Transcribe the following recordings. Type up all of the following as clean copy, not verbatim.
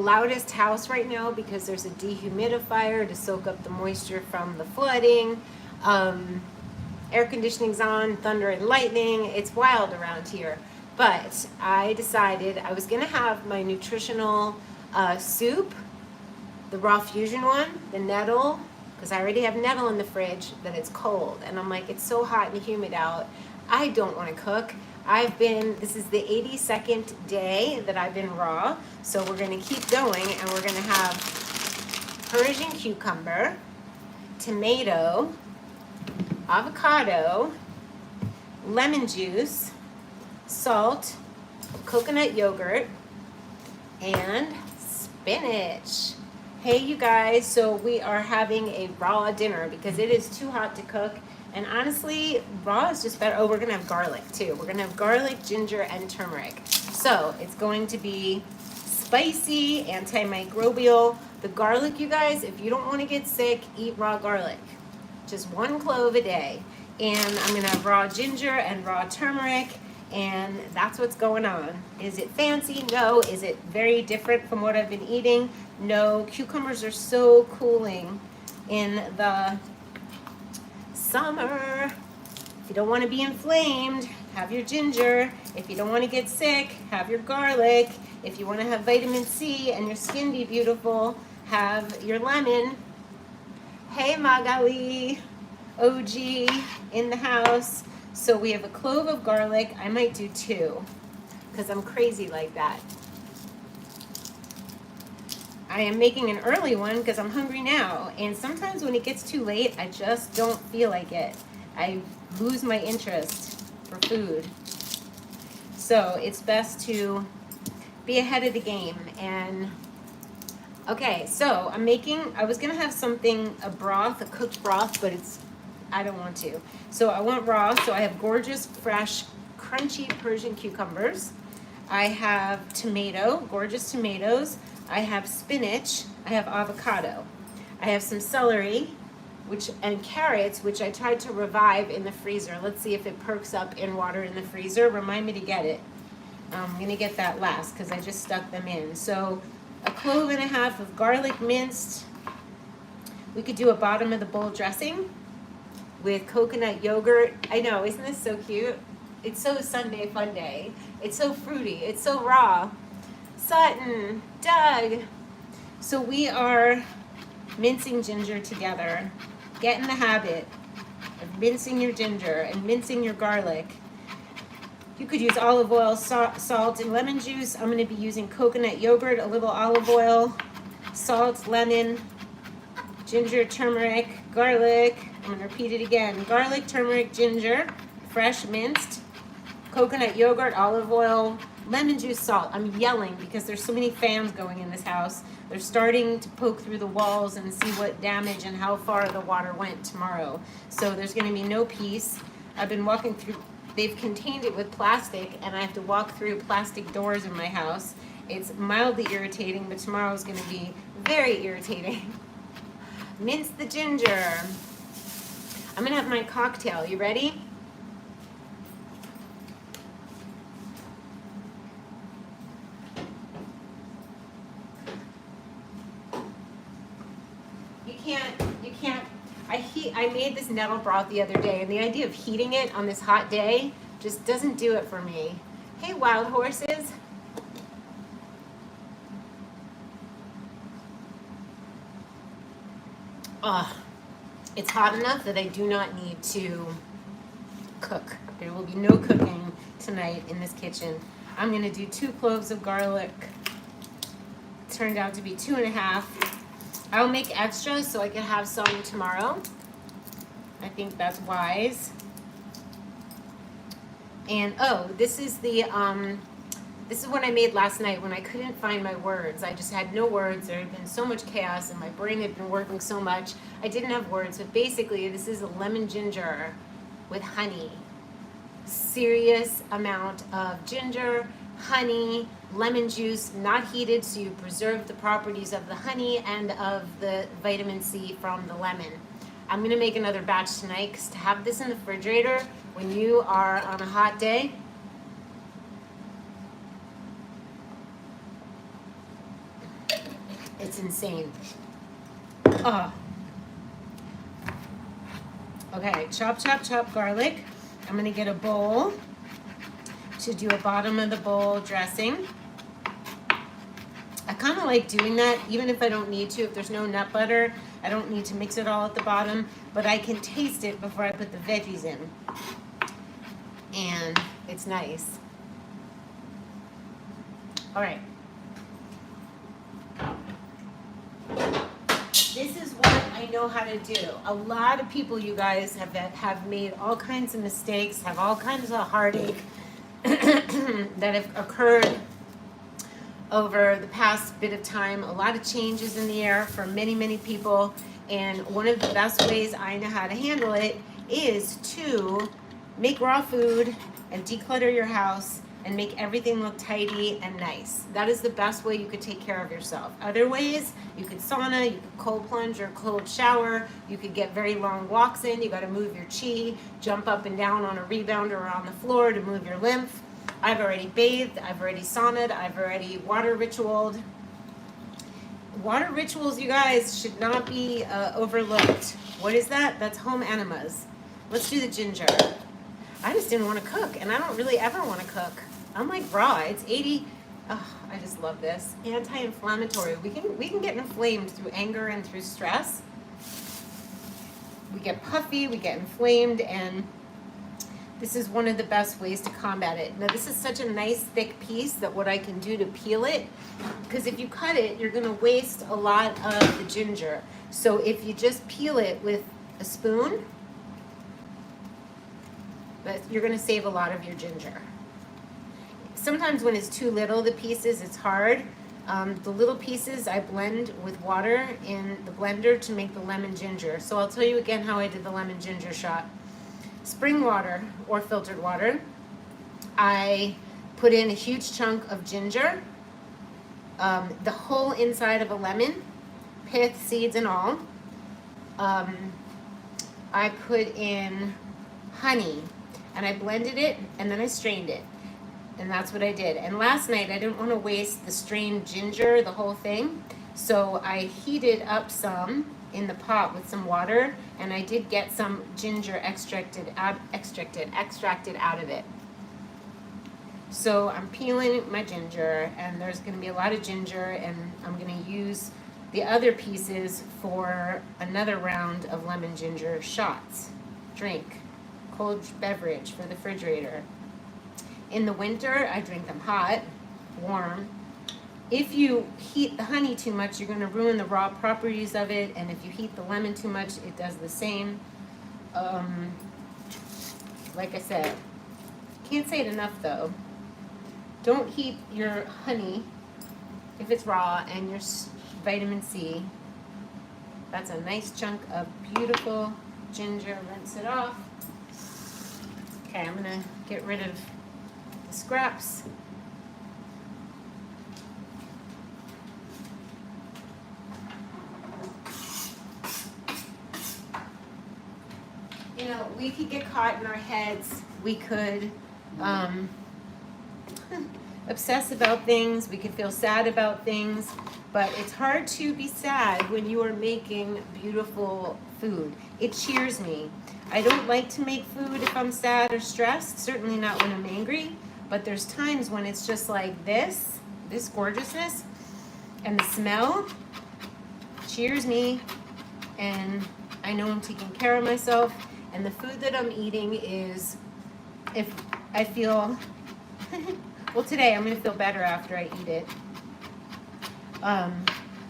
loudest house right now because there's a dehumidifier to soak up the moisture from the flooding. Air conditioning's on, thunder and lightning. It's wild around here. But I decided I was gonna have my nutritional soup, the raw fusion one, the nettle, because I already have nettle in the fridge, but it's cold. And I'm like, it's so hot and humid out. I don't want to cook. This is the 82nd day that I've been raw. So we're going to keep going, and we're going to have Persian cucumber, tomato, avocado, lemon juice, salt, coconut yogurt, and spinach. Hey you guys, so we are having a raw dinner because it is too hot to cook. And honestly, raw is just better. Oh, we're gonna have garlic too. We're gonna have garlic, ginger, and turmeric. So it's going to be spicy, antimicrobial. The garlic, you guys, if you don't want to get sick, eat raw garlic. Just 1 clove a day. And I'm gonna have raw ginger and raw turmeric, and that's what's going on. Is it fancy? No. Is it very different from what I've been eating? No. Cucumbers are so cooling in the summer. If you don't want to be inflamed, have your ginger. If you don't want to get sick, have your garlic. If you want to have vitamin C and your skin be beautiful, have your lemon. Hey Magali, OG in the house. So we have a clove of garlic. I might do 2 because I'm crazy like that. I am making an early one because I'm hungry now. And sometimes when it gets too late, I just don't feel like it. I lose my interest for food. So it's best to be ahead of the game. And okay, so I was gonna have something, a broth, a cooked broth, but I don't want to. So I want raw, so I have gorgeous, fresh, crunchy Persian cucumbers. I have tomato, gorgeous tomatoes. I have spinach, I have avocado. I have some celery, and carrots, which I tried to revive in the freezer. Let's see if it perks up in water in the freezer. Remind me to get it. I'm gonna get that last because I just stuck them in. So 1.5 cloves of garlic minced. We could do a bottom of the bowl dressing with coconut yogurt. I know, isn't this so cute? It's so Sunday fun day. It's so fruity, it's so raw. Sutton, Doug. So we are mincing ginger together. Get in the habit of mincing your ginger and mincing your garlic. You could use olive oil, salt, and lemon juice. I'm going to be using coconut yogurt, a little olive oil, salt, lemon, ginger, turmeric, garlic. I'm going to repeat it again. Garlic, turmeric, ginger, fresh minced, coconut yogurt, olive oil, lemon juice, salt. I'm yelling because there's so many fans going in this house. They're starting to poke through the walls and see what damage and how far the water went tomorrow. So there's going to be no peace. I've been walking through, they've contained it with plastic, and I have to walk through plastic doors in my house. It's mildly irritating, but tomorrow is going to be very irritating. Mince the ginger. I'm going to have my cocktail. You ready? You can't, I made this nettle broth the other day, and the idea of heating it on this hot day just doesn't do it for me. Hey, wild horses. It's hot enough that I do not need to cook. There will be no cooking tonight in this kitchen. I'm gonna do 2 cloves of garlic. It turned out to be 2.5. I'll make extra so I can have some tomorrow. I think that's wise. And this is what I made last night when I couldn't find my words. I just had no words. There had been so much chaos and my brain had been working so much. I didn't have words, but basically this is a lemon ginger with honey. Serious amount of ginger, honey, lemon juice, not heated, so you preserve the properties of the honey and of the vitamin C from the lemon. I'm gonna make another batch tonight because to have this in the refrigerator when you are on a hot day, It's insane. Oh. Okay, chop, chop, chop garlic. I'm gonna get a bowl to do a bottom of the bowl dressing. I kind of like doing that even if I don't need to. If there's no nut butter, I don't need to mix it all at the bottom, but I can taste it before I put the veggies in. And it's nice. All right. This is what I know how to do. A lot of people, you guys, have made all kinds of mistakes, have all kinds of heartache that have occurred over the past bit of time. A lot of changes in the air for many, many people. And one of the best ways I know how to handle it is to make raw food and declutter your house and make everything look tidy and nice. That is the best way you could take care of yourself. Other ways, you could sauna, you could cold plunge or cold shower, you could get very long walks in, you gotta move your chi, jump up and down on a rebounder or on the floor to move your lymph. I've already bathed, I've already saunaed, I've already water ritualed. Water rituals, you guys, should not be overlooked. What is that? That's home enemas. Let's do the ginger. I just didn't want to cook, and I don't really ever want to cook. I'm like raw. It's 80. Oh, I just love this. Anti-inflammatory. We can get inflamed through anger and through stress. We get puffy, we get inflamed, and this is one of the best ways to combat it. Now, this is such a nice thick piece that what I can do to peel it, because if you cut it, you're going to waste a lot of the ginger. So if you just peel it with a spoon, but you're going to save a lot of your ginger. Sometimes when it's too little, the pieces, it's hard. The little pieces I blend with water in the blender to make the lemon ginger. So I'll tell you again how I did the lemon ginger shot. Spring water or filtered water. I put in a huge chunk of ginger, the whole inside of a lemon, pith, seeds, and all. I put in honey, and I blended it, and then I strained it. And that's what I did. And last night, I didn't want to waste the strained ginger, the whole thing. So I heated up some in the pot with some water, and I did get some ginger extracted out of it. So I'm peeling my ginger, and there's going to be a lot of ginger, and I'm going to use the other pieces for another round of lemon ginger shots. Drink. Cold beverage for the refrigerator. In the winter, I drink them hot, warm. If you heat the honey too much, you're going to ruin the raw properties of it, and if you heat the lemon too much, it does the same. Like I said, can't say it enough though. Don't heat your honey if it's raw, and your vitamin C. That's a nice chunk of beautiful ginger. Rinse it off. Okay, I'm going to get rid of the scraps. You know, we could get caught in our heads. We could obsess about things. We could feel sad about things. But it's hard to be sad when you are making beautiful food. It cheers me. I don't like to make food if I'm sad or stressed, certainly not when I'm angry, but there's times when it's just like this gorgeousness, and the smell cheers me, and I know I'm taking care of myself, and the food that I'm eating is, if I feel, well, today I'm going to feel better after I eat it.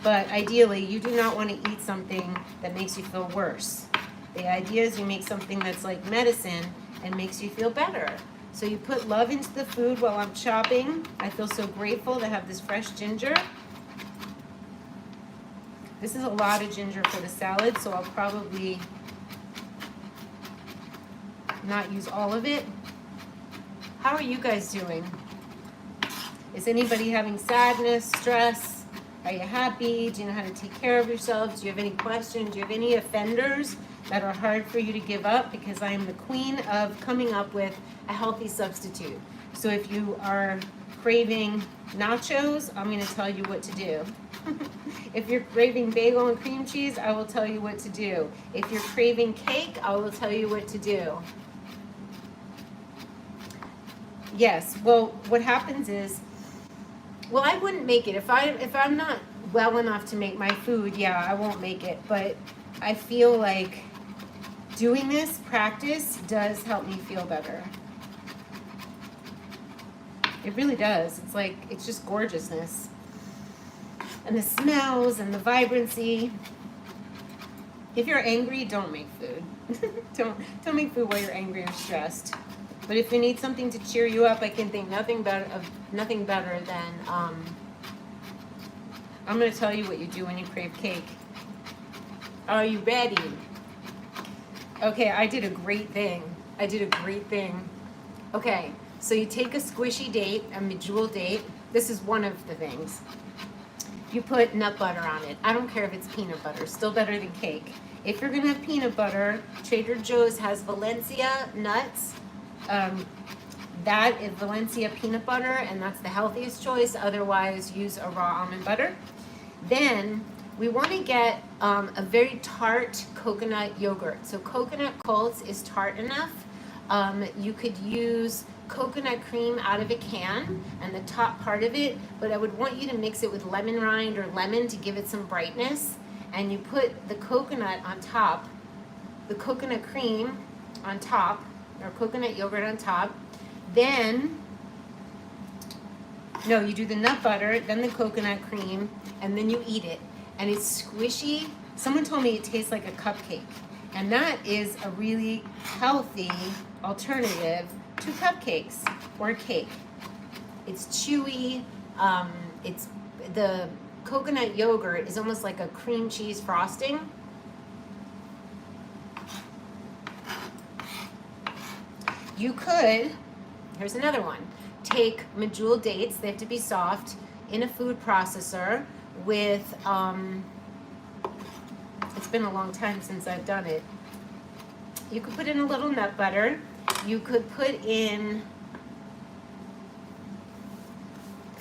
But ideally, you do not want to eat something that makes you feel worse. The idea is you make something that's like medicine and makes you feel better. So you put love into the food while I'm chopping. I feel so grateful to have this fresh ginger. This is a lot of ginger for the salad, so I'll probably not use all of it. How are you guys doing? Is anybody having sadness, stress? Are you happy? Do you know how to take care of yourselves? Do you have any questions? Do you have any offenders that are hard for you to give up? Because I am the queen of coming up with a healthy substitute. So if you are craving nachos, I'm going to tell you what to do. If you're craving bagel and cream cheese, I will tell you what to do. If you're craving cake, I will tell you what to do. Yes, well, what happens is, well, I wouldn't make it. If I'm not well enough to make my food, yeah, I won't make it. But I feel like doing this practice does help me feel better. It really does. It's like, it's just gorgeousness. And the smells and the vibrancy. If you're angry, don't make food. don't make food while you're angry or stressed. But if you need something to cheer you up, I can think nothing better than I'm going to tell you what you do when you crave cake. Are you ready? Okay, I did a great thing. Okay, so you take a squishy date, a medjool date. This is one of the things. You put nut butter on it. I don't care if it's peanut butter, still better than cake. If you're gonna have peanut butter, Trader Joe's has Valencia nuts. That is Valencia peanut butter, and that's the healthiest choice. Otherwise, use a raw almond butter. Then we want to get a very tart coconut yogurt. So coconut Colts is tart enough. You could use coconut cream out of a can and the top part of it, but I would want you to mix it with lemon rind or lemon to give it some brightness. And you put the coconut on top, the coconut cream on top, or coconut yogurt on top. Then, no, you do the nut butter, then the coconut cream, and then you eat it. And it's squishy. Someone told me it tastes like a cupcake. And that is a really healthy alternative to cupcakes or cake. It's chewy. It's the coconut yogurt is almost like a cream cheese frosting. You could, here's another one, take medjool dates, they have to be soft, in a food processor with, it's been a long time since I've done it. You could put in a little nut butter. You could put in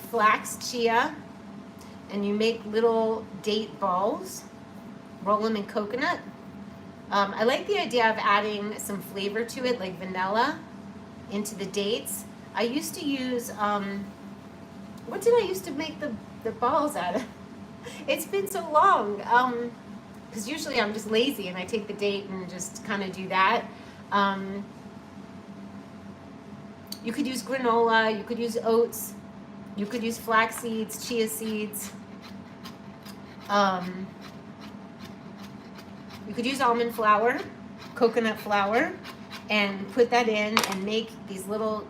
flax chia, and you make little date balls, roll them in coconut. I like the idea of adding some flavor to it, like vanilla, into the dates. I used to use, what did I used to make the balls out of? It's been so long. Because usually I'm just lazy and I take the date and just kind of do that. You could use granola, you could use oats, you could use flax seeds, chia seeds. You could use almond flour, coconut flour, and put that in and make these little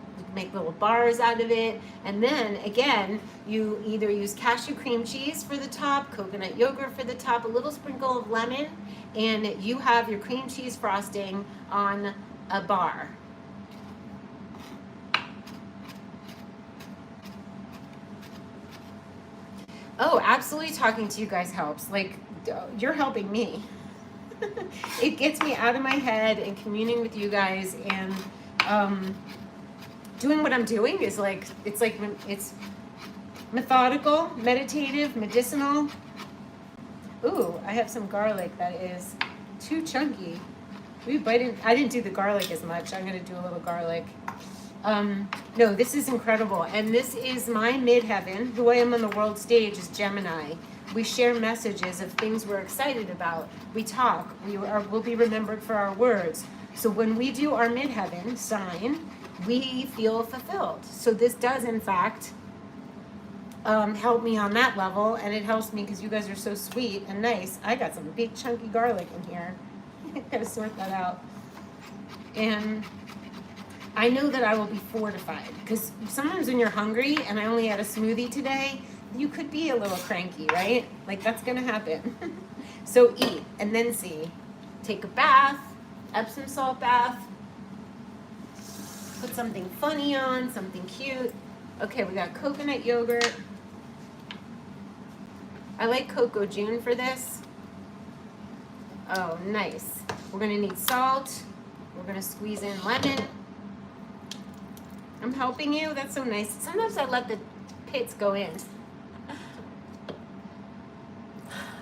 bars out of it. And then again, you either use cashew cream cheese for the top, coconut yogurt for the top, a little sprinkle of lemon, and you have your cream cheese frosting on a bar. Oh, absolutely, talking to you guys helps. Like, you're helping me. It gets me out of my head and communing with you guys, and doing what I'm doing is like, it's methodical, meditative, medicinal. Ooh, I have some garlic that is too chunky. I didn't do the garlic as much. I'm gonna do a little garlic. No, this is incredible. And this is my midheaven. Who I am on the world stage is Gemini. We share messages of things we're excited about. We talk. We'll be remembered for our words. So when we do our midheaven sign, we feel fulfilled. So this does, in fact, help me on that level. And it helps me because you guys are so sweet and nice. I got some big chunky garlic in here. Gotta sort that out. And I know that I will be fortified, because sometimes when you're hungry, and I only had a smoothie today, you could be a little cranky, right? Like, that's gonna happen. So eat and then see. Take a bath, Epsom salt bath, put something funny on, something cute. Okay, we got coconut yogurt. I like Cocoa June for this. Oh, nice. We're gonna need salt. We're gonna squeeze in lemon. I'm helping you. That's so nice. Sometimes I let the pits go in.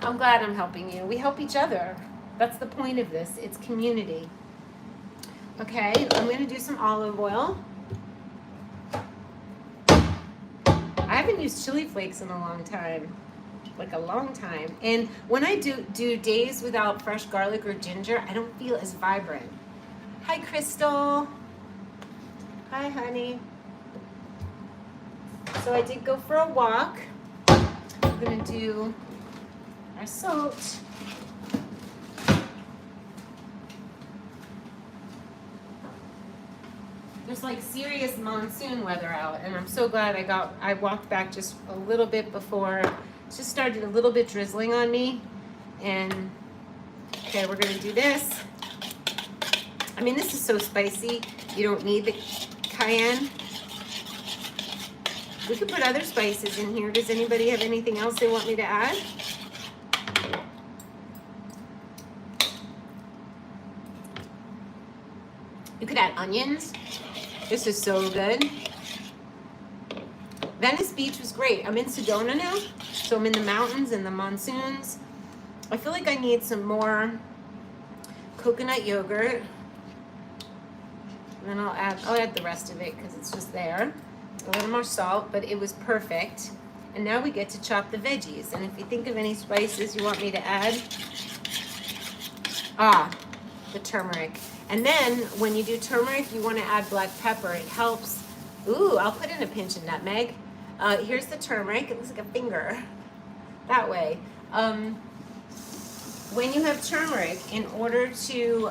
I'm glad I'm helping you. We help each other. That's the point of this. It's community. Okay, I'm going to do some olive oil. I haven't used chili flakes in a long time. Like a long time. And when I do days without fresh garlic or ginger, I don't feel as vibrant. Hi, Crystal. Hi, honey. So I did go for a walk. I'm going to do our salt. There's like serious monsoon weather out, and I'm so glad I walked back just a little bit before. It just started a little bit drizzling on me. And okay, we're gonna do this. I mean, this is so spicy. You don't need the cayenne. We could put other spices in here. Does anybody have anything else they want me to add? You could add onions. This is so good. Venice Beach was great. I'm in Sedona now, so I'm in the mountains and the monsoons. I feel like I need some more coconut yogurt. And then I'll add the rest of it because it's just there. A little more salt, but it was perfect. And now we get to chop the veggies. And if you think of any spices you want me to add, the turmeric. And then when you do turmeric, you want to add black pepper. It helps. Ooh, I'll put in a pinch of nutmeg. Here's the turmeric. It looks like a finger. That way. When you have turmeric, in order to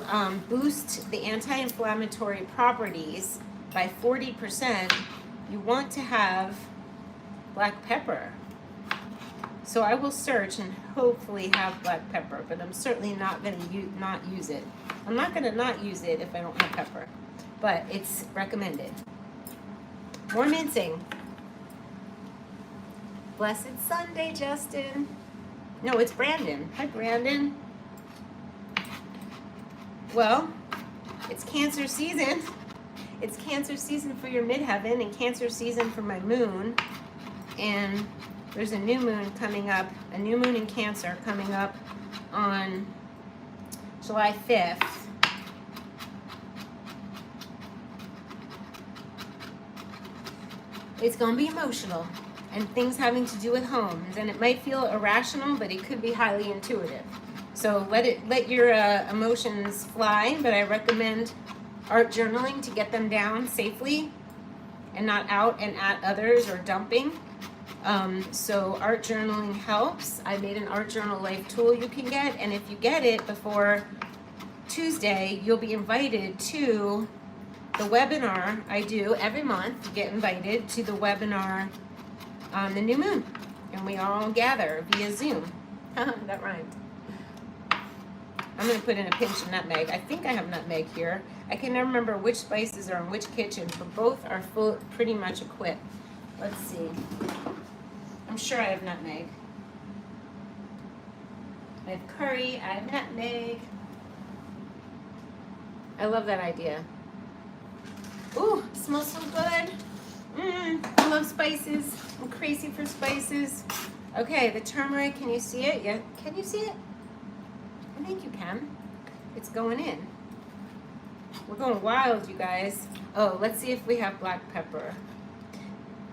boost the anti-inflammatory properties by 40%, you want to have black pepper. So I will search and hopefully have black pepper, but I'm certainly not going to not use it. I'm not going to not use it if I don't have pepper, but it's recommended. More mincing. Blessed Sunday, Justin. No, it's Brandon. Hi, Brandon. Well, it's Cancer season. It's Cancer season for your midheaven and Cancer season for my moon. And there's a new moon coming up, a new moon in Cancer coming up on July 5th. It's going to be emotional and things having to do with homes. And it might feel irrational, but it could be highly intuitive. So let your emotions fly, but I recommend art journaling to get them down safely and not out and at others or dumping. So art journaling helps. I made an art journal life tool you can get, and if you get it before Tuesday, you'll be invited to the webinar I do every month. You get invited to the webinar on the new moon, and we all gather via Zoom. That rhymed. I'm going to put in a pinch of nutmeg. I think I have nutmeg here. I can never remember which spices are in which kitchen, but both are pretty much equipped. Let's see. I'm sure I have nutmeg. I have curry, I have nutmeg. I love that idea. Ooh, it smells so good. I love spices. I'm crazy for spices. Okay, the turmeric, can you see it? Yeah, can you see it? I think you can. It's going in. We're going wild, you guys. Oh, let's see if we have black pepper.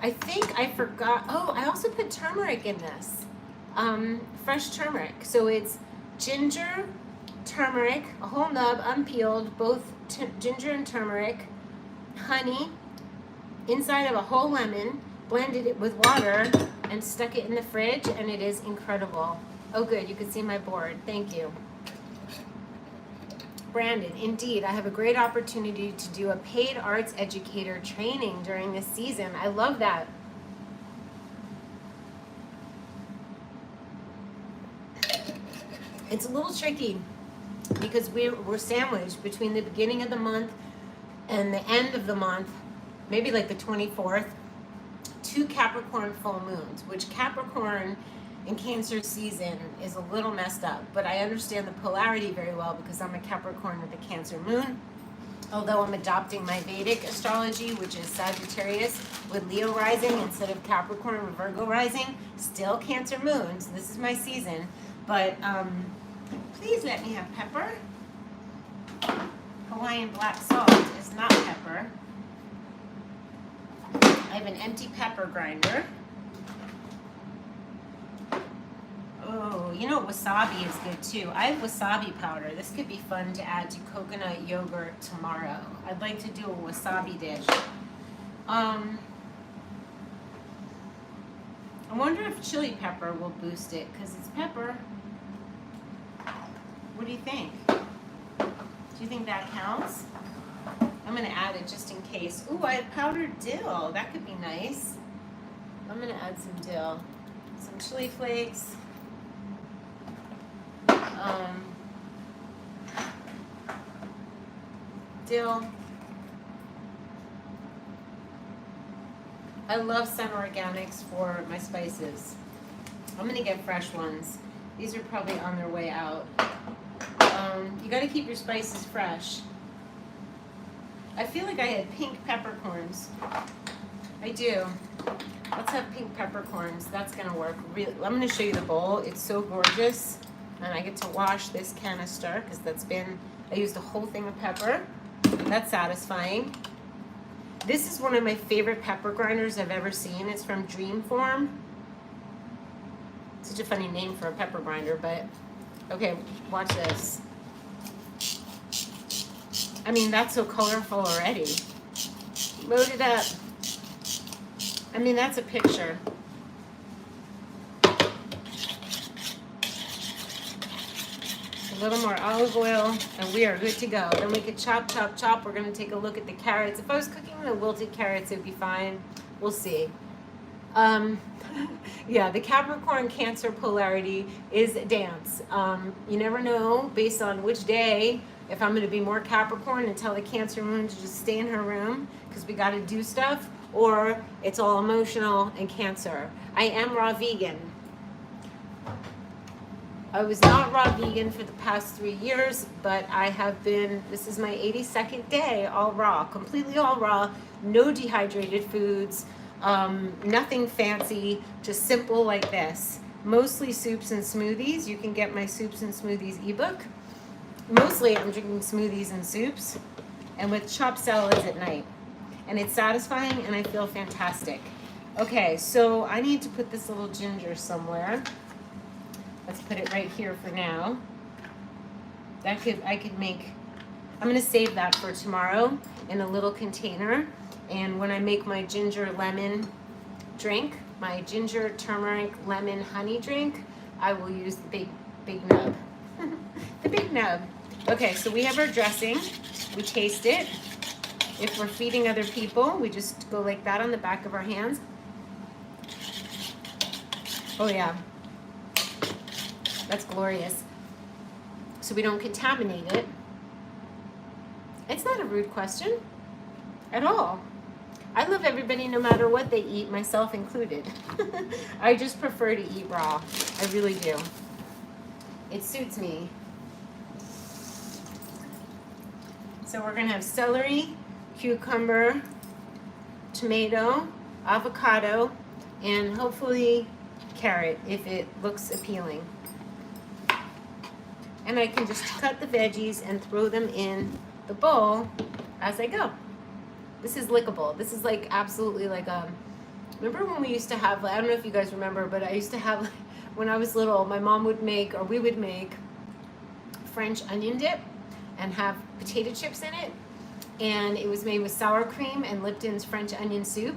I think I forgot. Oh, I also put turmeric in this. Fresh turmeric. So it's ginger, turmeric, a whole nub, unpeeled, both ginger and turmeric, honey, inside of a whole lemon, blended it with water, and stuck it in the fridge, and it is incredible. Oh, good. You can see my board. Thank you. Brandon, indeed, I have a great opportunity to do a paid arts educator training during this season. I love that. It's a little tricky because we're sandwiched between the beginning of the month and the end of the month, maybe like the 24th, 2 Capricorn full moons, which Capricorn in Cancer season is a little messed up, but I understand the polarity very well because I'm a Capricorn with a Cancer moon. Although I'm adopting my Vedic astrology, which is Sagittarius with Leo rising instead of Capricorn with Virgo rising, still Cancer moon, so this is my season. But please let me have pepper. Hawaiian black salt is not pepper. I have an empty pepper grinder. Oh, you know, wasabi is good too. I have wasabi powder. This could be fun to add to coconut yogurt tomorrow. I'd like to do a wasabi dish. I wonder if chili pepper will boost it because it's pepper. What do you think? Do you think that counts? I'm going to add it just in case. Ooh, I have powdered dill. That could be nice. I'm going to add some dill. Some chili flakes. Dill. I love Sun Organics for my spices. I'm going to get fresh ones. These are probably on their way out. You got to keep your spices fresh. I feel like I had pink peppercorns. I do. Let's have pink peppercorns. That's going to work. Really, I'm going to show you the bowl. It's so gorgeous. And I get to wash this canister because that's been, I used a whole thing of pepper. That's satisfying. This is one of my favorite pepper grinders I've ever seen. It's from Dreamform. Such a funny name for a pepper grinder, but okay, watch this. I mean, that's so colorful already. Load it up. I mean, that's a picture. A little more olive oil, and we are good to go. Then we could chop, chop, chop. We're gonna take a look at the carrots. If I was cooking the wilted carrots, it'd be fine. We'll see. Yeah, the Capricorn Cancer polarity is a dance. You never know based on which day if I'm going to be more Capricorn and tell the Cancer moon to just stay in her room because we got to do stuff, or it's all emotional and Cancer. I am raw vegan. I was not raw vegan for the past 3 years, but I have been, this is my 82nd day, all raw, completely all raw, no dehydrated foods, nothing fancy, just simple like this. Mostly soups and smoothies. You can get my soups and smoothies ebook. Mostly I'm drinking smoothies and soups and with chopped salads at night. And it's satisfying and I feel fantastic. Okay, so I need to put this little ginger somewhere. Let's put it right here for now. I could make, I'm gonna save that for tomorrow in a little container. And when I make my ginger lemon drink, my ginger turmeric lemon honey drink, I will use the big nub. The big nub. Okay, so we have our dressing. We taste it. If we're feeding other people, we just go like that on the back of our hands. Oh yeah. That's glorious. So we don't contaminate it. It's not a rude question at all. I love everybody no matter what they eat, myself included. I just prefer to eat raw. I really do. It suits me. So we're gonna have celery, cucumber, tomato, avocado, and hopefully carrot if it looks appealing. And I can just cut the veggies and throw them in the bowl as I go. This is lickable. This is like absolutely like remember when we used to have, I don't know if you guys remember, but I used to have, when I was little, my mom would make, or we would make French onion dip and have potato chips in it. And it was made with sour cream and Lipton's French onion soup.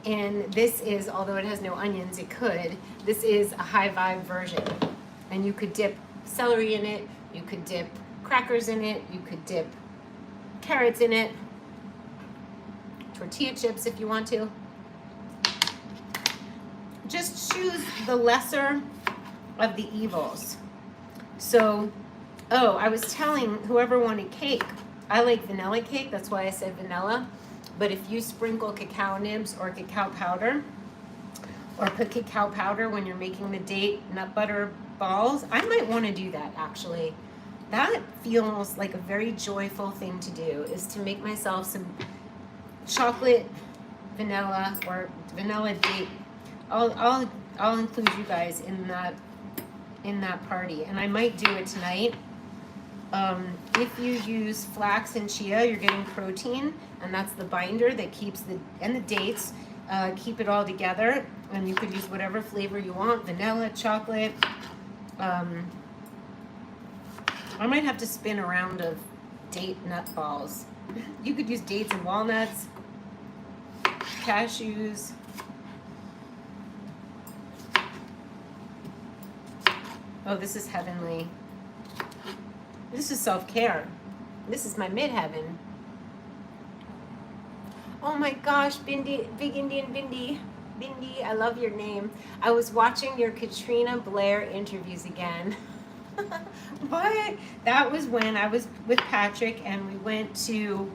And this is, although it has no onions, it could, this is a high vibe version. And you could dip celery in it, you could dip crackers in it, you could dip carrots in it, tortilla chips if you want to. Just choose the lesser of the evils. So, oh, I was telling whoever wanted cake, I like vanilla cake, that's why I said vanilla. But if you sprinkle cacao nibs or cacao powder, or put cacao powder when you're making the date nut butter balls, I might want to do that actually. That feels like a very joyful thing to do, is to make myself some chocolate vanilla or vanilla date. I'll include you guys in in that party, and I might do it tonight. If you use flax and chia, you're getting protein, and that's the binder that keeps the dates, keep it all together. And you could use whatever flavor you want, vanilla, chocolate. I might have to spin a round of date nut balls. You could use dates and walnuts, cashews. Oh, this is heavenly. This is self-care. This is my midheaven. Oh my gosh, Bindi, Big Indian Bindi. Bindi, I love your name. I was watching your Katrina Blair interviews again. What? That was when I was with Patrick and we went to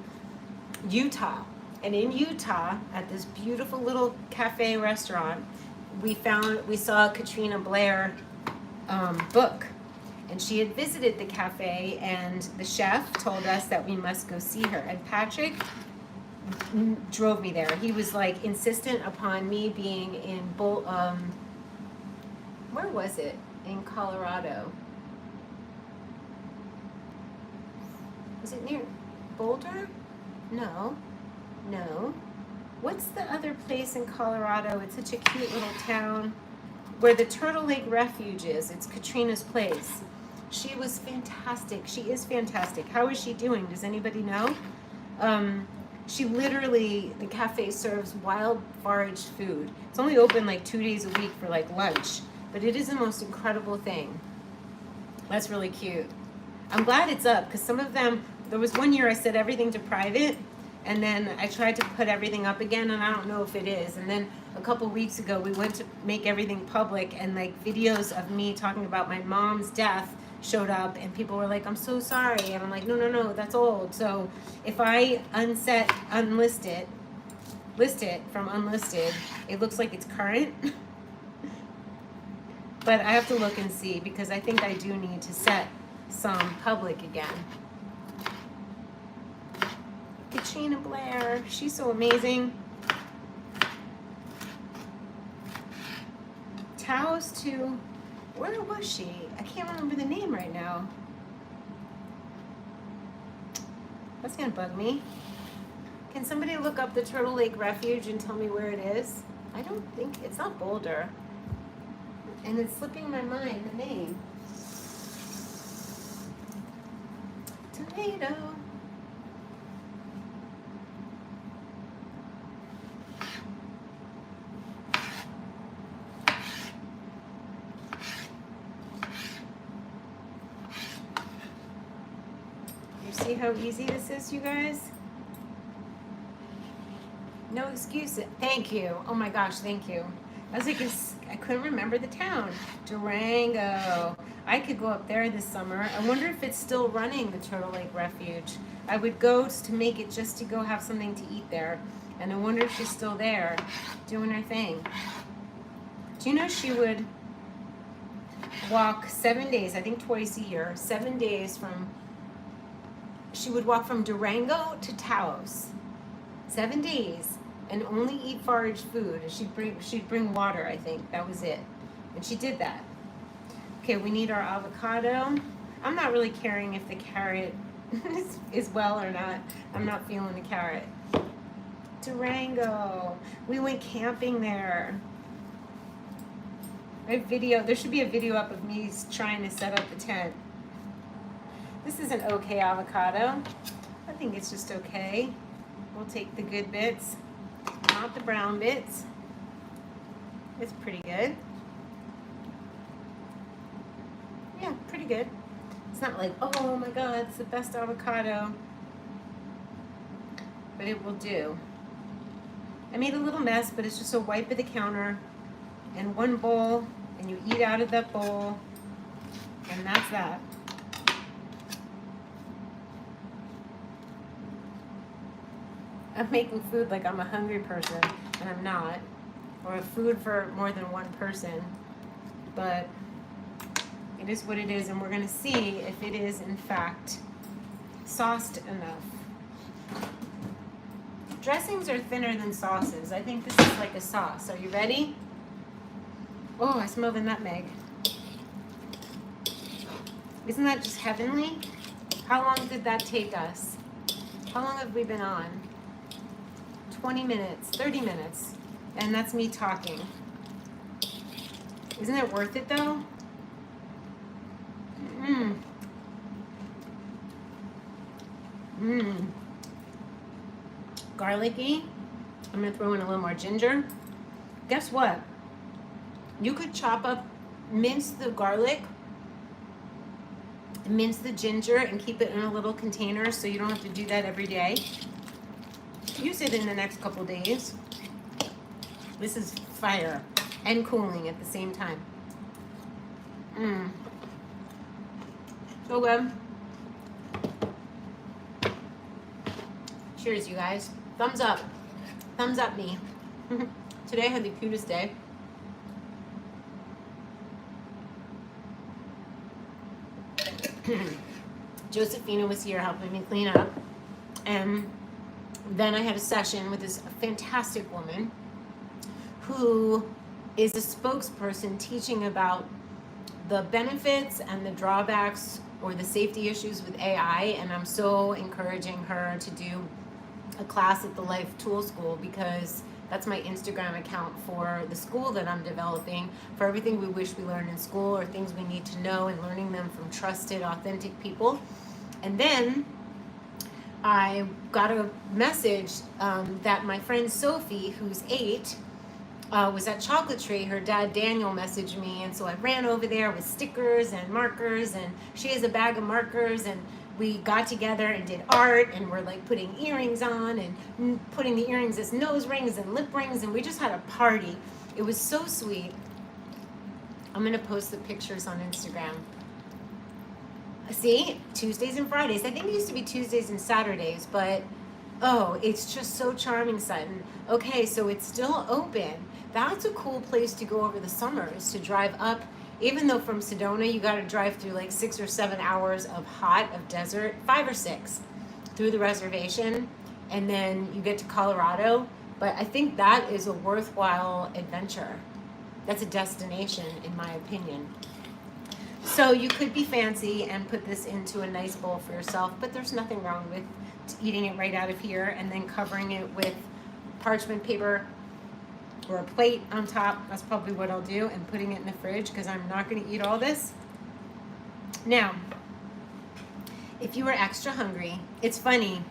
Utah. And in Utah, at this beautiful little cafe restaurant, we saw a Katrina Blair book. And she had visited the cafe, and the chef told us that we must go see her. And Patrick drove me there. He was like insistent upon me being in where was it? In Colorado. Was it near Boulder? No. What's the other place in Colorado? It's such a cute little town where the Turtle Lake Refuge is. It's Katrina's place. She was fantastic. She is fantastic. How is she doing? Does anybody know? She literally, the cafe serves wild foraged food. It's only open like 2 days a week for like lunch, but it is the most incredible thing. That's really cute. I'm glad it's up because some of them, there was one year I set everything to private and then I tried to put everything up again and I don't know if it is. And then a couple weeks ago we went to make everything public and like videos of me talking about my mom's death showed up and people were like, I'm so sorry. And I'm like, no, that's old. So if I list it from unlisted, it looks like it's current. But I have to look and see because I think I do need to set some public again. Katrina Blair, she's so amazing. Taos too. Where was she? I can't remember the name right now. That's gonna bug me. Can somebody look up the Turtle Lake Refuge and tell me where it is? I don't think, it's not Boulder. And it's slipping my mind, the name. Tomato. See how easy this is, you guys? No excuse. Thank you. Oh my gosh, thank you. I was like, I couldn't remember the town. Durango. I could go up there this summer. I wonder if it's still running, the Turtle Lake Refuge. I would go to make it just to go have something to eat there. And I wonder if she's still there doing her thing. Do you know she would walk 7 days, I think twice a year, 7 days she would walk from Durango to Taos, 7 days, and only eat foraged food. She'd bring water, I think. That was it. And she did that. Okay, we need our avocado. I'm not really caring if the carrot is well or not. I'm not feeling the carrot. Durango. We went camping there. There should be a video up of me trying to set up the tent. This is an okay avocado. I think it's just okay. We'll take the good bits, not the brown bits. It's pretty good. Yeah, pretty good. It's not like, oh my God, it's the best avocado. But it will do. I made a little mess, but it's just a wipe of the counter and one bowl, and you eat out of that bowl, and that's that. I'm making food like I'm a hungry person, and I'm not. Or food for more than one person. But it is what it is, and we're going to see if it is, in fact, sauced enough. Dressings are thinner than sauces. I think this is like a sauce. Are you ready? Oh, I smell the nutmeg. Isn't that just heavenly? How long did that take us? How long have we been on? 20 minutes, 30 minutes. And that's me talking. Isn't it worth it though? Mmm. Mmm. Garlicky. I'm gonna throw in a little more ginger. Guess what? You could chop up, mince the garlic, mince the ginger, and keep it in a little container so you don't have to do that every day. Use it in the next couple days. This is fire and cooling at the same time. Mmm. So good. Cheers, you guys. Thumbs up. Thumbs up me. Today I had the cutest day. Josephina was here helping me clean up. And then I had a session with this fantastic woman who is a spokesperson teaching about the benefits and the drawbacks or the safety issues with AI. And I'm so encouraging her to do a class at the Life Tool School, because that's my Instagram account for the school that I'm developing, for everything we wish we learned in school or things we need to know, and learning them from trusted, authentic people. And then I got a message that my friend Sophie, who's 8, was at Chocolate Tree. Her dad Daniel messaged me, and so I ran over there with stickers and markers, and she has a bag of markers, and we got together and did art, and we're like putting earrings on and putting the earrings as nose rings and lip rings, and we just had a party. It was so sweet. I'm gonna post the pictures on Instagram. See, Tuesdays and Fridays. I think it used to be Tuesdays and Saturdays, but oh, it's just so charming, Sutton. Okay, so it's still open. That's a cool place to go over the summers, to drive up. Even though from Sedona, you got to drive through like 6 or 7 hours of desert, 5 or 6 through the reservation, and then you get to Colorado. But I think that is a worthwhile adventure. That's a destination, in my opinion. So you could be fancy and put this into a nice bowl for yourself, but there's nothing wrong with eating it right out of here and then covering it with parchment paper or a plate on top. That's probably what I'll do, and putting it in the fridge, because I'm not going to eat all this. Now, if you are extra hungry, it's funny.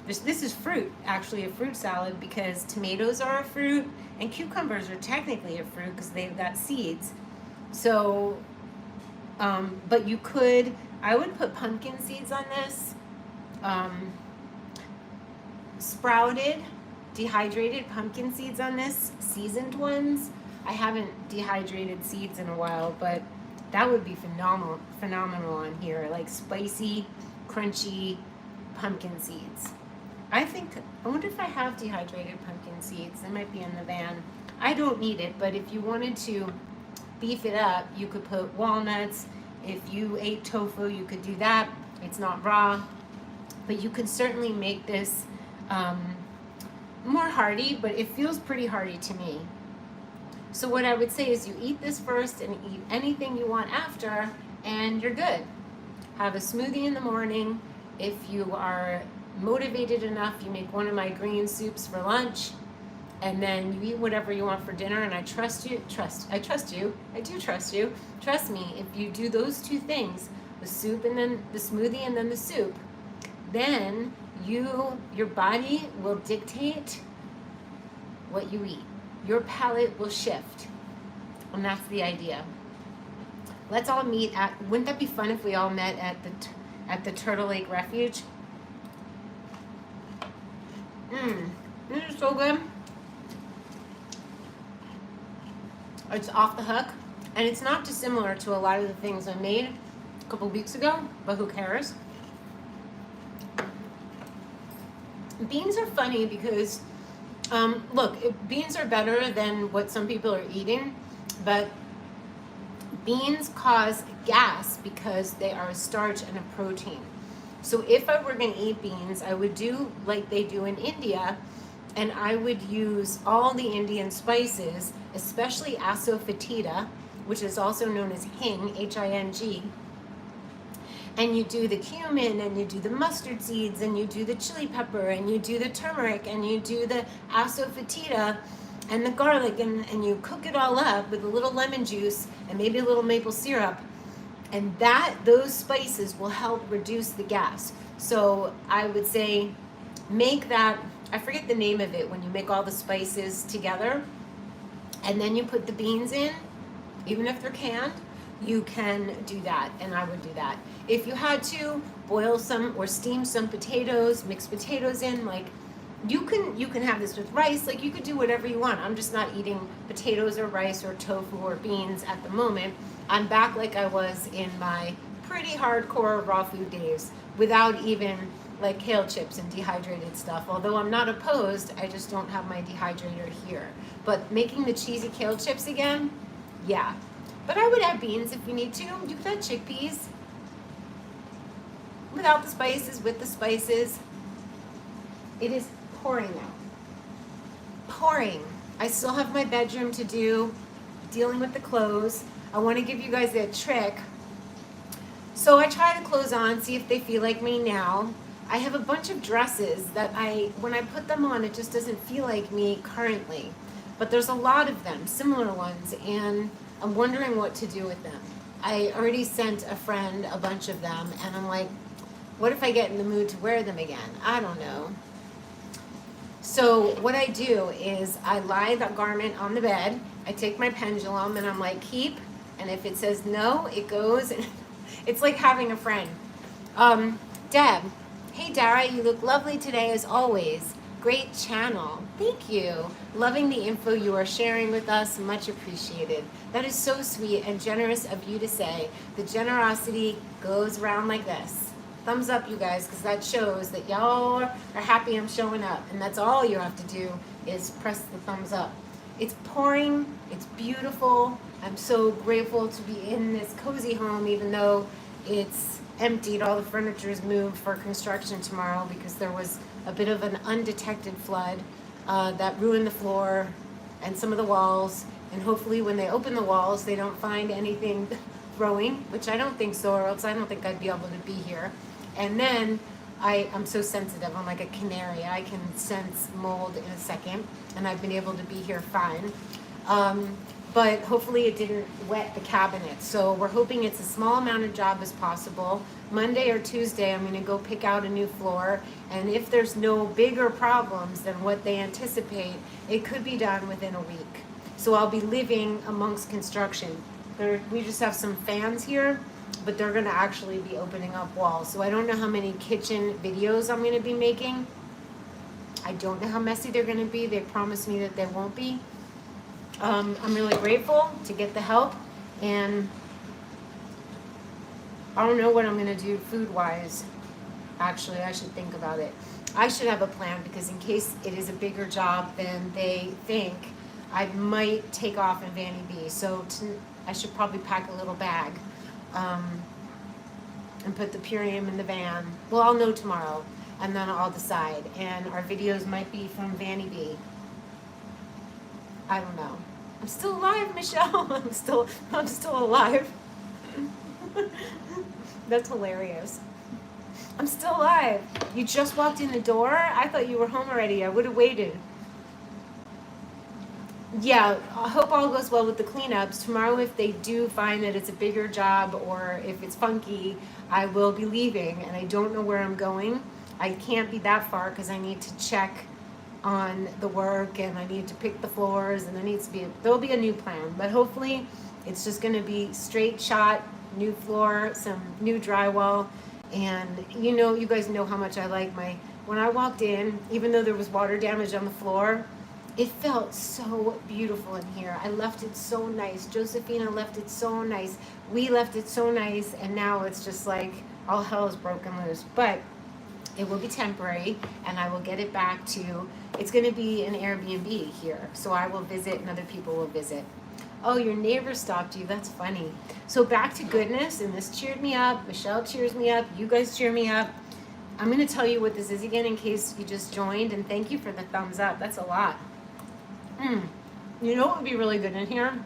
This is fruit, actually a fruit salad, because tomatoes are a fruit and cucumbers are technically a fruit because they've got seeds. So, but you could, I would put pumpkin seeds on this, sprouted, dehydrated pumpkin seeds on this, seasoned ones. I haven't dehydrated seeds in a while, but that would be phenomenal on here, like spicy, crunchy pumpkin seeds. I wonder if I have dehydrated pumpkin seeds. They might be in the van. I don't need it, but if you wanted to beef it up, you could put walnuts. If you ate tofu, you could do that. It's not raw, but you could certainly make this more hearty, but it feels pretty hearty to me. So what I would say is you eat this first and eat anything you want after, and you're good. Have a smoothie in the morning. If you are motivated enough, you make one of my green soups for lunch, and then you eat whatever you want for dinner. And I trust you. I do trust you. Trust me, if you do those 2 things, the soup and then the smoothie and then the soup, then your body will dictate what you eat. Your palate will shift, and that's the idea. Let's all meet wouldn't that be fun if we all met at the Turtle Lake Refuge? This is so good. It's off the hook, and it's not dissimilar to a lot of the things I made a couple weeks ago, but who cares? Beans are funny because, look, beans are better than what some people are eating, but beans cause gas because they are a starch and a protein. So if I were going to eat beans, I would do like they do in India, and I would use all the Indian spices, especially asafoetida, which is also known as hing, H-I-N-G. and you do the cumin, and you do the mustard seeds, and you do the chili pepper, and you do the turmeric, and you do the asafoetida and the garlic, and you cook it all up with a little lemon juice and maybe a little maple syrup, and those spices will help reduce the gas. So I would say make that, I forget the name of it, when you make all the spices together and then you put the beans in, even if they're canned, you can do that, and I would do that. If you had to boil some or steam some potatoes, mix potatoes in, like you can have this with rice, like you could do whatever you want. I'm just not eating potatoes or rice or tofu or beans at the moment. I'm back like I was in my pretty hardcore raw food days without even like kale chips and dehydrated stuff. Although I'm not opposed, I just don't have my dehydrator here. But making the cheesy kale chips again, yeah. But I would add beans if you need to. You could add chickpeas. Without the spices, with the spices. It is pouring now. Pouring. I still have my bedroom to do, dealing with the clothes. I want to give you guys a trick. So I try to clothes on, see if they feel like me now. I have a bunch of dresses that when I put them on, it just doesn't feel like me currently. But there's a lot of them, similar ones, and I'm wondering what to do with them. I already sent a friend a bunch of them, and I'm like, what if I get in the mood to wear them again? I don't know. So what I do is I lie the garment on the bed, I take my pendulum, and I'm like, keep, and if it says no, it goes. It's like having a friend. Deb, hey Dara, you look lovely today as always. Great channel. Thank you. Loving the info you are sharing with us. Much appreciated. That is so sweet and generous of you to say. The generosity goes around like this. Thumbs up, you guys, because that shows that y'all are happy I'm showing up. And that's all you have to do is press the thumbs up. It's pouring. It's beautiful. I'm so grateful to be in this cozy home, even though it's emptied. All the furniture is moved for construction tomorrow because there was a bit of an undetected flood that ruined the floor and some of the walls. And hopefully when they open the walls, they don't find anything growing, which I don't think so, or else I don't think I'd be able to be here. And then I'm so sensitive. I'm like a canary. I can sense mold in a second, and I've been able to be here fine. But hopefully it didn't wet the cabinet. So we're hoping it's a small amount of job as possible. Monday or Tuesday, I'm going to go pick out a new floor. And if there's no bigger problems than what they anticipate, it could be done within a week. So I'll be living amongst construction. We just have some fans here, but they're going to actually be opening up walls. So I don't know how many kitchen videos I'm going to be making. I don't know how messy they're going to be. They promised me that they won't be. I'm really grateful to get the help, and I don't know what I'm going to do food-wise. Actually, I should think about it. I should have a plan, because in case it is a bigger job than they think, I might take off in Vanny B. So I should probably pack a little bag and put the Purium in the van. Well, I'll know tomorrow, and then I'll decide. And our videos might be from Vanny B. I don't know. I'm still alive, Michelle. I'm still alive. That's hilarious. I'm still alive. You just walked in the door? I thought you were home already. I would have waited. Yeah, I hope all goes well with the cleanups. Tomorrow, if they do find that it's a bigger job or if it's funky, I will be leaving, and I don't know where I'm going. I can't be that far because I need to check on the work, and I need to pick the floors, and there'll be a new plan, but hopefully it's just going to be straight shot, new floor, some new drywall. And you guys know how much I like when I walked in, even though there was water damage on the floor, it felt so beautiful in here. I left it so nice. Josephina left it so nice. We left it so nice, and now it's just like all hell is broken loose. But it will be temporary, and I will get it back to, it's going to be an Airbnb here. So I will visit, and other people will visit. Oh, your neighbor stopped you. That's funny. So back to goodness, and this cheered me up. Michelle cheers me up. You guys cheer me up. I'm going to tell you what this is again in case you just joined, and thank you for the thumbs up. That's a lot. You know what would be really good in here?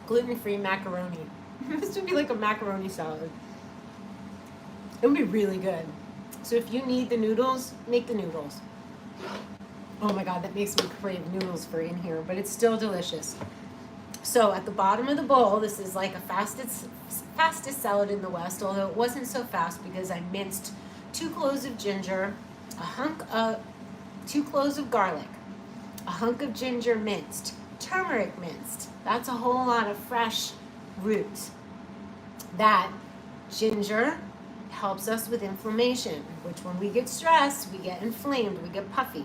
Gluten-free macaroni. This would be like a macaroni salad. It would be really good. So if you need the noodles, make the noodles. Oh my God, that makes me crave noodles for in here, but it's still delicious. So at the bottom of the bowl, this is like a fastest salad in the West, although it wasn't so fast because I minced 2 cloves of ginger, 2 cloves of garlic, a hunk of ginger minced, turmeric minced. That's a whole lot of fresh roots. That ginger helps us with inflammation, which when we get stressed, we get inflamed, we get puffy.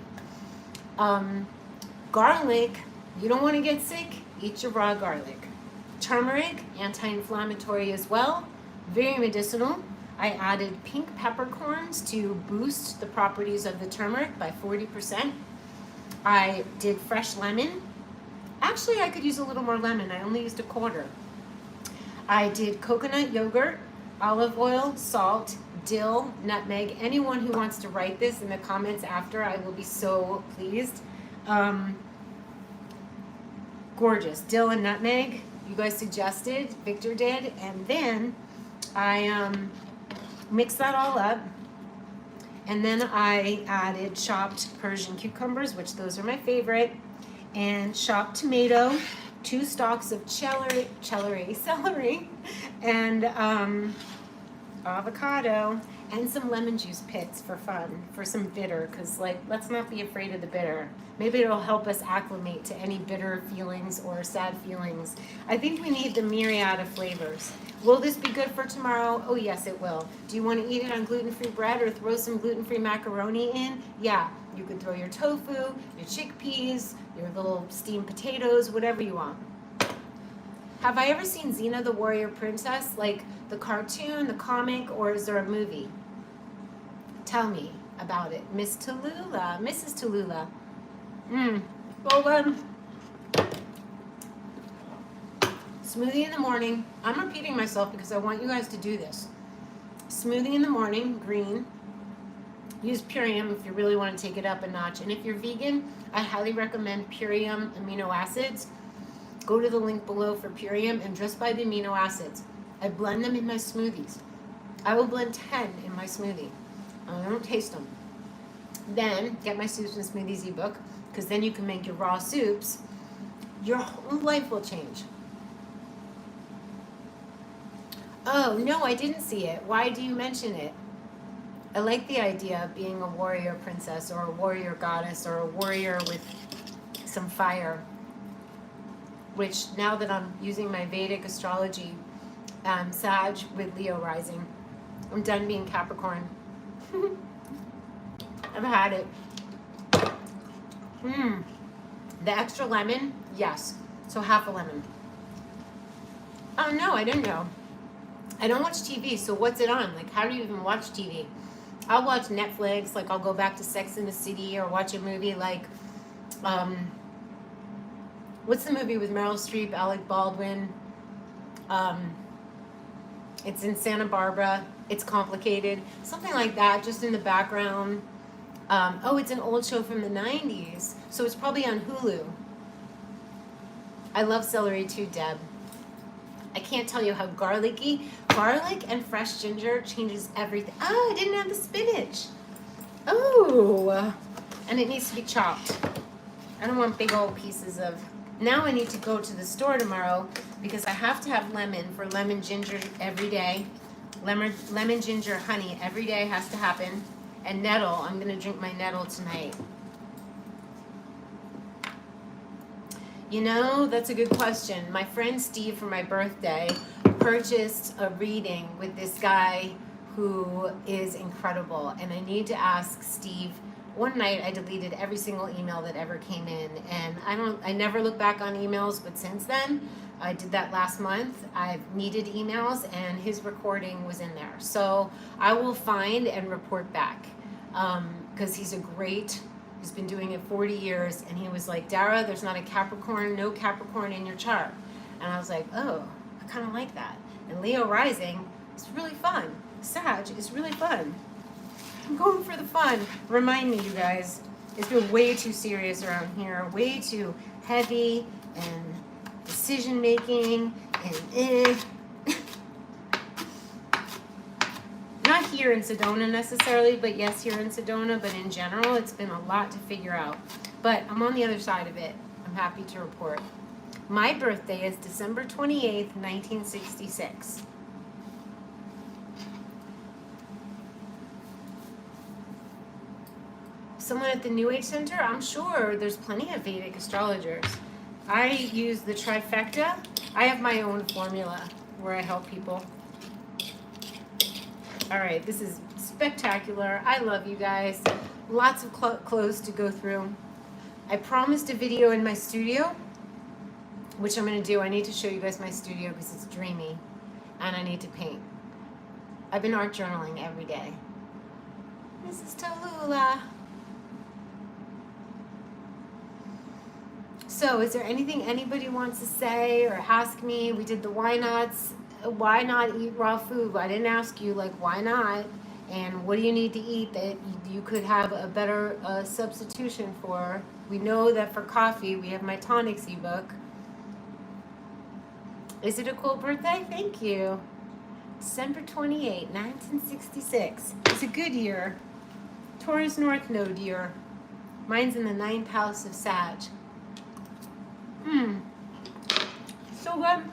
Garlic, you don't want to get sick, eat your raw garlic. Turmeric, anti-inflammatory as well, very medicinal. I added pink peppercorns to boost the properties of the turmeric by 40%. I did fresh lemon. Actually, I could use a little more lemon. I only used a quarter. I did coconut yogurt, olive oil, salt, dill, nutmeg. Anyone who wants to write this in the comments after, I will be so pleased. Gorgeous. Dill and nutmeg, you guys suggested, Victor did. And then I mixed that all up. And then I added chopped Persian cucumbers, which those are my favorite, and chopped tomato, 2 stalks of celery, and avocado, and some lemon juice pits for fun, for some bitter, because like, let's not be afraid of the bitter. Maybe it'll help us acclimate to any bitter feelings or sad feelings. I think we need the myriad of flavors. Will this be good for tomorrow? Oh yes, it will. Do you want to eat it on gluten-free bread or throw some gluten-free macaroni in? Yeah, you could throw your tofu, your chickpeas, your little steamed potatoes, whatever you want. Have I ever seen Xena the Warrior Princess, like the cartoon, the comic, or is there a movie? Tell me about it. Miss Tallulah, Mrs. Tallulah. Well, smoothie in the morning. I'm repeating myself because I want you guys to do this. Smoothie in the morning, green. Use Purium if you really want to take it up a notch. And if you're vegan, I highly recommend Purium amino acids. Go to the link below for Purium and just buy the amino acids. I blend them in my smoothies. I will blend 10 in my smoothie. I don't taste them. Then get my Soups and Smoothies ebook, because then you can make your raw soups. Your whole life will change. Oh, no, I didn't see it. Why do you mention it? I like the idea of being a warrior princess or a warrior goddess or a warrior with some fire. Which, now that I'm using my Vedic astrology, Sag with Leo rising, I'm done being Capricorn. I've had it. The extra lemon, yes. So half a lemon. Oh no, I didn't know. I don't watch TV, so what's it on? Like, how do you even watch TV? I'll watch Netflix, like I'll go back to Sex and the City or watch a movie like, what's the movie with Meryl Streep, Alec Baldwin? It's in Santa Barbara. It's complicated. Something like that, just in the background. Oh, it's an old show from the 90s, so it's probably on Hulu. I love celery too, Deb. I can't tell you how garlicky. Garlic and fresh ginger changes everything. Oh, I didn't have the spinach. Oh, and it needs to be chopped. I don't want big old pieces of... Now I need to go to the store tomorrow because I have to have lemon for lemon ginger every day. Lemon ginger honey every day has to happen. And nettle, I'm going to drink my nettle tonight. You know, that's a good question. My friend Steve, for my birthday, purchased a reading with this guy who is incredible. And I need to ask Steve. One night I deleted every single email that ever came in. And I never look back on emails, but since then, I did that last month. I've needed emails and his recording was in there. So I will find and report back. Because he's he's been doing it 40 years, and he was like, Dara, there's not a Capricorn, no Capricorn in your chart. And I was like, oh, I kind of like that. And Leo rising is really fun. Sag is really fun. I'm going for the fun. Remind me, you guys, it's been way too serious around here, way too heavy and decision making and here in Sedona necessarily, but yes, here in Sedona, but in general, it's been a lot to figure out. But I'm on the other side of it. I'm happy to report. My birthday is December 28th, 1966. Someone at the New Age Center, I'm sure there's plenty of Vedic astrologers. I use the trifecta. I have my own formula where I help people. All right, this is spectacular. I love you guys. Lots of clothes to go through. I promised a video in my studio, which I'm going to do. I need to show you guys my studio because it's dreamy, and I need to paint. I've been art journaling every day. This is Tallulah. So, is there anything anybody wants to say or ask me? We did the why nots. Why not eat raw food? I didn't ask you, like, why not? And what do you need to eat that you could have a better substitution for? We know that for coffee, we have my tonics ebook. Is it a cool birthday? Thank you. December 28, 1966. It's a good year. Taurus North Node year. Mine's in the 9th house of Sag. So good.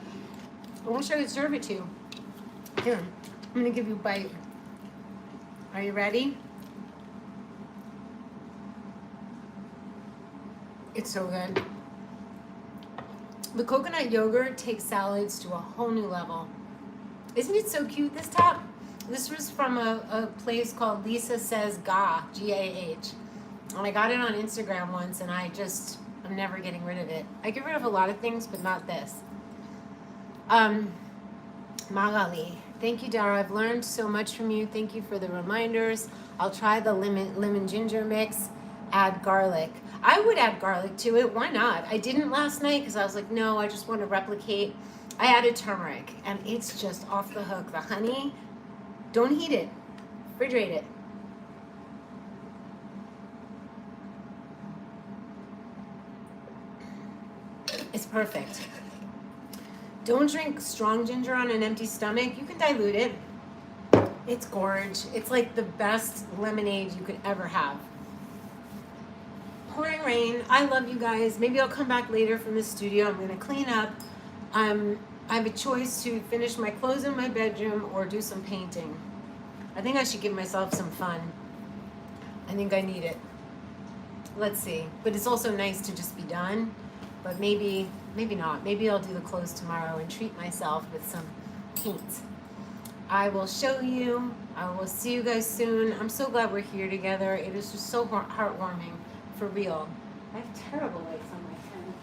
I wish I could serve it to you. Here, I'm going to give you a bite. Are you ready? It's so good. The coconut yogurt takes salads to a whole new level. Isn't it so cute, this top? This was from a place called Lisa Says Gah, G-A-H. And I got it on Instagram once, and I'm never getting rid of it. I get rid of a lot of things, but not this. Magali, thank you, Dara. I've learned so much from you. Thank you for the reminders. I'll try the lemon ginger mix. Add garlic. I would add garlic to it. Why not? I didn't last night because I was like, no, I just want to replicate. I added turmeric, and it's just off the hook. The honey, don't heat it. Refrigerate it. It's perfect. Don't drink strong ginger on an empty stomach. You can dilute it. It's gorge. It's like the best lemonade you could ever have. Pouring rain. I love you guys. Maybe I'll come back later from the studio. I'm going to clean up. I have a choice to finish my clothes in my bedroom or do some painting. I think I should give myself some fun. I think I need it. Let's see. But it's also nice to just be done. But maybe not. Maybe I'll do the clothes tomorrow and treat myself with some paint. I will show you. I will see you guys soon. I'm so glad we're here together. It is just so heartwarming. For real. I have terrible lights on my pen.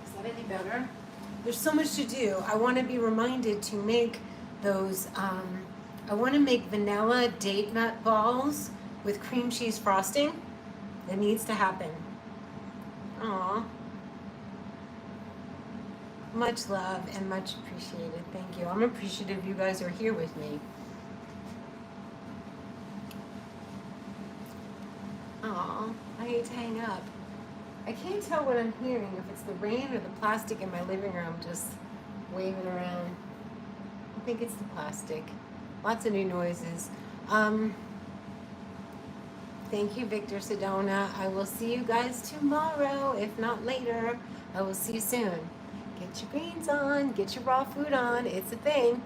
Is that any better? There's so much to do. I want to be reminded to make those, I want to make vanilla date nut balls with cream cheese frosting. That needs to happen. Aww. Much love and much appreciated. Thank you. I'm appreciative you guys are here with me. Aw, I hate to hang up. I can't tell what I'm hearing, if it's the rain or the plastic in my living room just waving around. I think it's the plastic. Lots of new noises. Thank you, Victor Sedona. I will see you guys tomorrow, if not later. I will see you soon. Get your greens on, get your raw food on. It's a thing.